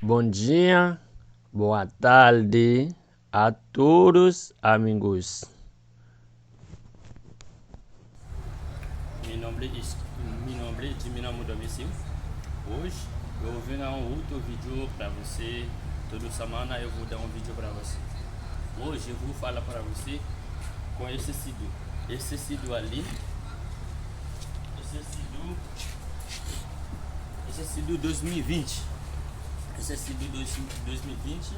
Bom dia, boa tarde a todos, amigos. Meu nome é Jimina Mudomisi. Hoje eu vim dar um outro vídeo para você. Toda semana eu vou dar um vídeo para você. Hoje eu vou falar para você com esse sido ali. Esse sido 2020. Esse sido 2020.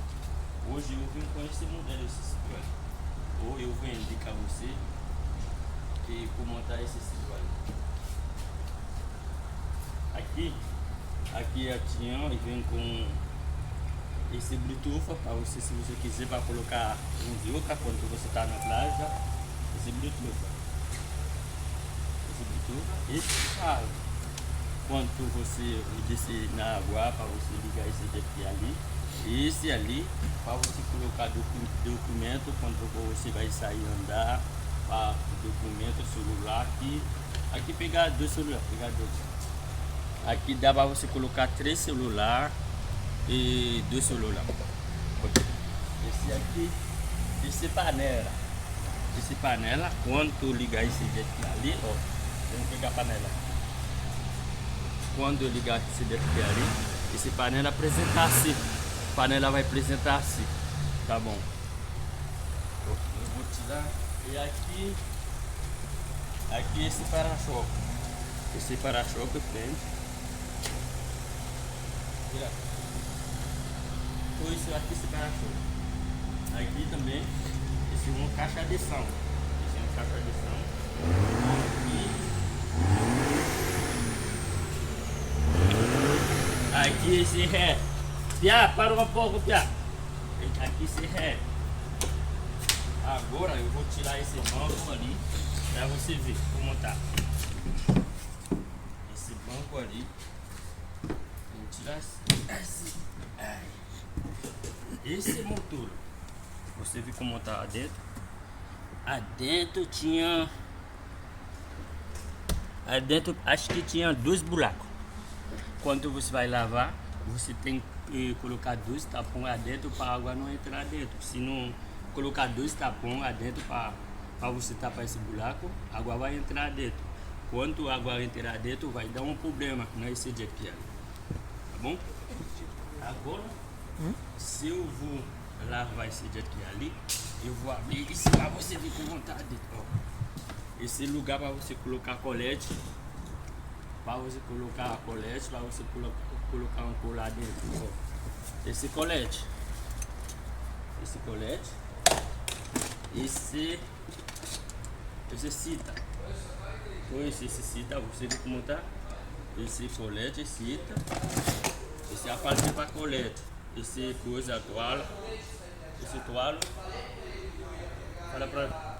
Hoje eu vim com esse modelo, esse sido ali. Ou eu vou indicar você que como montar esse sido ali. Aqui a tinha e vem com esse Bluetooth para você, se você quiser, para colocar música quando você está na plaja. Esse Bluetooth, esse fala quando você descer na água, para você ligar esse daqui ali, esse ali para você colocar documento quando você vai sair andar, para documento, celular. Aqui pegar dois celulares, aqui dá para você colocar 3 celulares e 2 celulares. Esse aqui, esse panela, quando ligar esse daqui ali, ó, vamos pegar a panela. Quando eu ligar esse daqui ali, esse panela apresentar assim, panela vai apresentar assim, tá bom? Eu vou tirar e aqui esse para-choque frente. Isso aqui esse para-choque. Aqui também esse uma caixa de som. Esse é uma caixa de som. Aqui esse ré. Pia, para um pouco, Pia. Aqui esse ré. Agora eu vou tirar esse banco ali para você ver como tá. Esse banco ali. Vou tirar esse motor. Você viu como tá dentro? Adentro acho que tinha 2 buracos. Quando você vai lavar, você tem que colocar 2 tapões adentro para a água não entrar dentro. Se não colocar 2 tapões adentro para você tapar esse buraco, a água vai entrar dentro. Quando a água entrar dentro, vai dar um problema nesse daqui, tá bom? Agora, se eu vou lavar esse daqui ali, eu vou abrir isso para você ver com vontade. Ó. Esse lugar para você colocar colete, para você colocar um colar dentro. Ó. Esse colete, esse cita. Esse cita, você vê como tá? Esse colete, cita. Esse é a parte para colete. Esse coisa, toalha. Esse toalha. Fala pra